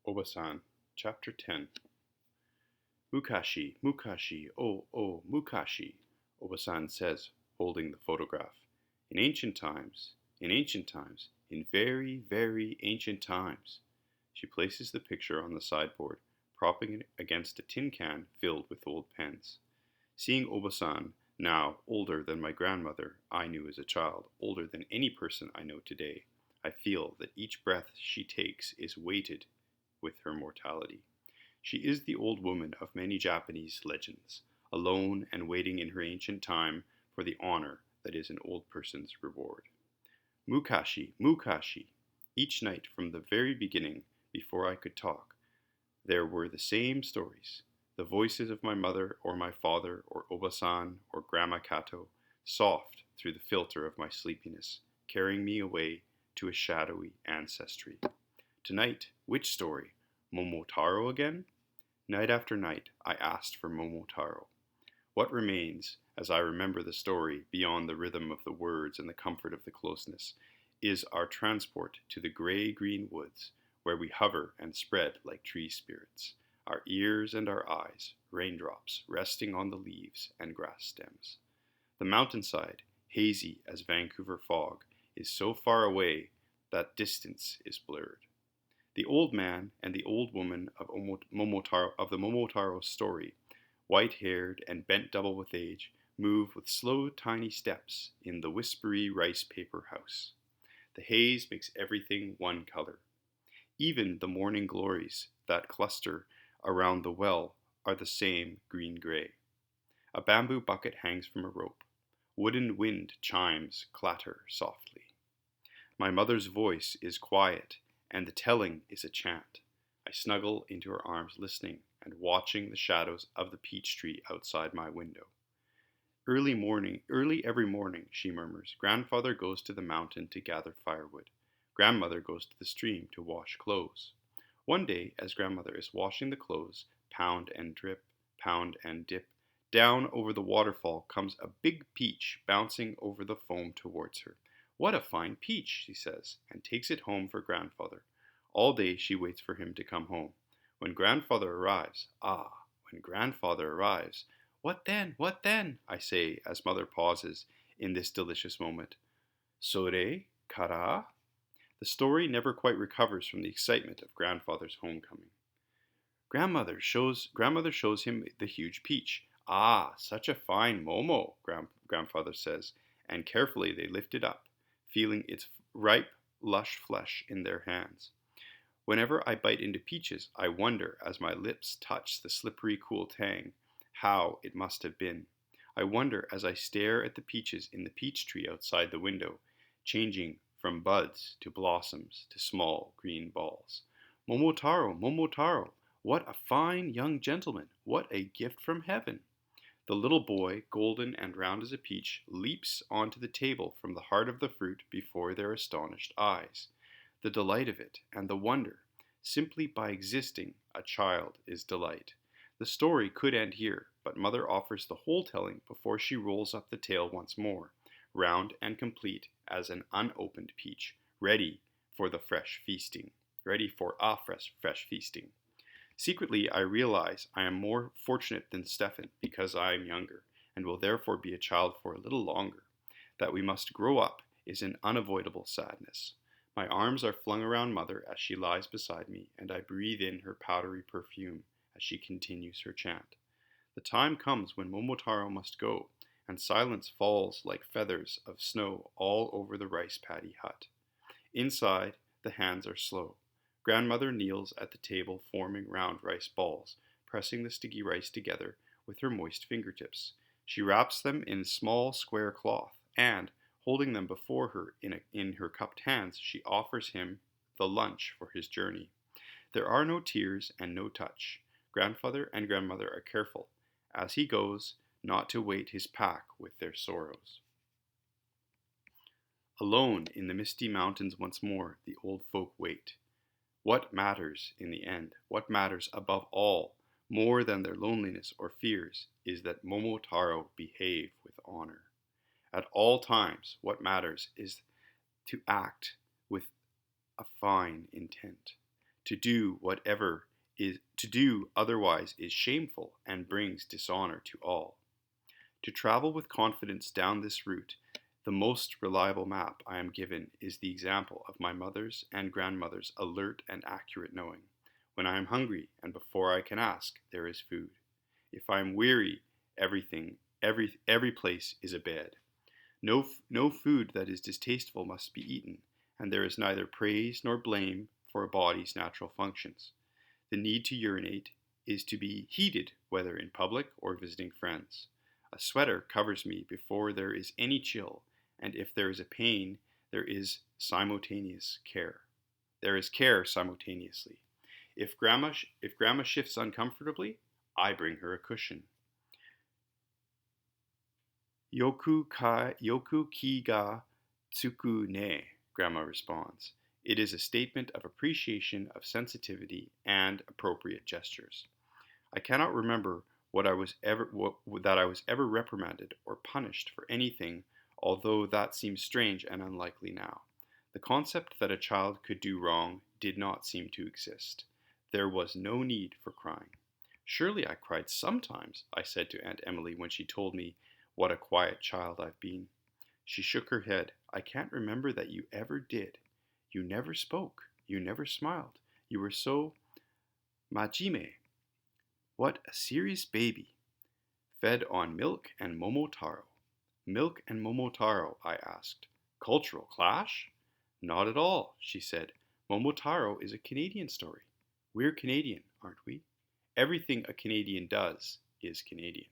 Obasan, Chapter 10. Mukashi, Mukashi, oh, Mukashi, Obasan says, holding the photograph. In ancient times, in very, very ancient times. She places the picture on the sideboard, propping it against a tin can filled with old pens. Seeing Obasan, now older than my grandmother I knew as a child, older than any person I know today, I feel that each breath she takes is weighted with her mortality. She is the old woman of many Japanese legends, alone and waiting in her ancient time for the honor that is an old person's reward. Mukashi, Mukashi. Each night from the very beginning, before I could talk, there were the same stories. The voices of my mother or my father or Obasan or Grandma Kato, soft through the filter of my sleepiness, carrying me away to a shadowy ancestry. Tonight, which story? Momotaro again? Night after night, I asked for Momotaro. What remains, as I remember the story, beyond the rhythm of the words and the comfort of the closeness, is our transport to the gray-green woods, where we hover and spread like tree spirits, our ears and our eyes, raindrops resting on the leaves and grass stems. The mountainside, hazy as Vancouver fog, is so far away that distance is blurred. The old man and the old woman of the Momotaro story, white-haired and bent double with age, move with slow, tiny steps in the whispery rice paper house. The haze makes everything one color. Even the morning glories that cluster around the well are the same green-gray. A bamboo bucket hangs from a rope. Wooden wind chimes clatter softly. My mother's voice is quiet, and the telling is a chant. I snuggle into her arms listening and watching the shadows of the peach tree outside my window. Early every morning, she murmurs, grandfather goes to the mountain to gather firewood. Grandmother goes to the stream to wash clothes. One day, as grandmother is washing the clothes, pound and dip, down over the waterfall comes a big peach bouncing over the foam towards her. What a fine peach, she says, and takes it home for grandfather. All day she waits for him to come home. When grandfather arrives, what then, what then, I say as mother pauses in this delicious moment. Sore, kara? The story never quite recovers from the excitement of grandfather's homecoming. Grandmother shows him the huge peach. Ah, such a fine momo, grandfather says, and carefully they lift it up, feeling its ripe, lush flesh in their hands. Whenever I bite into peaches, I wonder, as my lips touch the slippery, cool tang, how it must have been. I wonder as I stare at the peaches in the peach tree outside the window, changing from buds to blossoms to small green balls. Momotaro, Momotaro, what a fine young gentleman! What a gift from heaven! The little boy, golden and round as a peach, leaps onto the table from the heart of the fruit before their astonished eyes. The delight of it, and the wonder. Simply by existing, a child is delight. The story could end here, but mother offers the whole telling before she rolls up the tail once more, round and complete as an unopened peach, ready for a fresh feasting. Secretly, I realize I am more fortunate than Stefan because I am younger, and will therefore be a child for a little longer. That we must grow up is an unavoidable sadness. My arms are flung around mother as she lies beside me, and I breathe in her powdery perfume as she continues her chant. The time comes when Momotaro must go, and silence falls like feathers of snow all over the rice paddy hut. Inside, the hands are slow. Grandmother kneels at the table forming round rice balls, pressing the sticky rice together with her moist fingertips. She wraps them in small square cloth, and, holding them before her in her cupped hands, she offers him the lunch for his journey. There are no tears and no touch. Grandfather and grandmother are careful, as he goes, not to weight his pack with their sorrows. Alone in the misty mountains once more, the old folk wait. What matters in the end, what matters above all, more than their loneliness or fears, is that Momotaro behave with honor. At all times, what matters is to act with a fine intent, To do otherwise is shameful and brings dishonor to all. To travel with confidence down this route, the most reliable map I am given is the example of my mother's and grandmother's alert and accurate knowing. When I am hungry and before I can ask, there is food. If I am weary, every place is a bed. No food that is distasteful must be eaten, and there is neither praise nor blame for a body's natural functions. The need to urinate is to be heeded whether in public or visiting friends. A sweater covers me before there is any chill, and if there is a pain, there is simultaneous care. There is care simultaneously. If grandma shifts uncomfortably, I bring her a cushion. Yoku ki ga tsuku ne, Grandma responds. It is a statement of appreciation of sensitivity and appropriate gestures. I cannot remember that I was ever reprimanded or punished for anything, although that seems strange and unlikely now. The concept that a child could do wrong did not seem to exist. There was no need for crying. Surely I cried sometimes, I said to Aunt Emily when she told me what a quiet child I've been. She shook her head. I can't remember that you ever did. You never spoke. You never smiled. You were so majime. What a serious baby. Fed on milk and momotaro. Milk and momotaro, I asked. Cultural clash? Not at all, she said. Momotaro is a Canadian story. We're Canadian, aren't we? Everything a Canadian does is Canadian.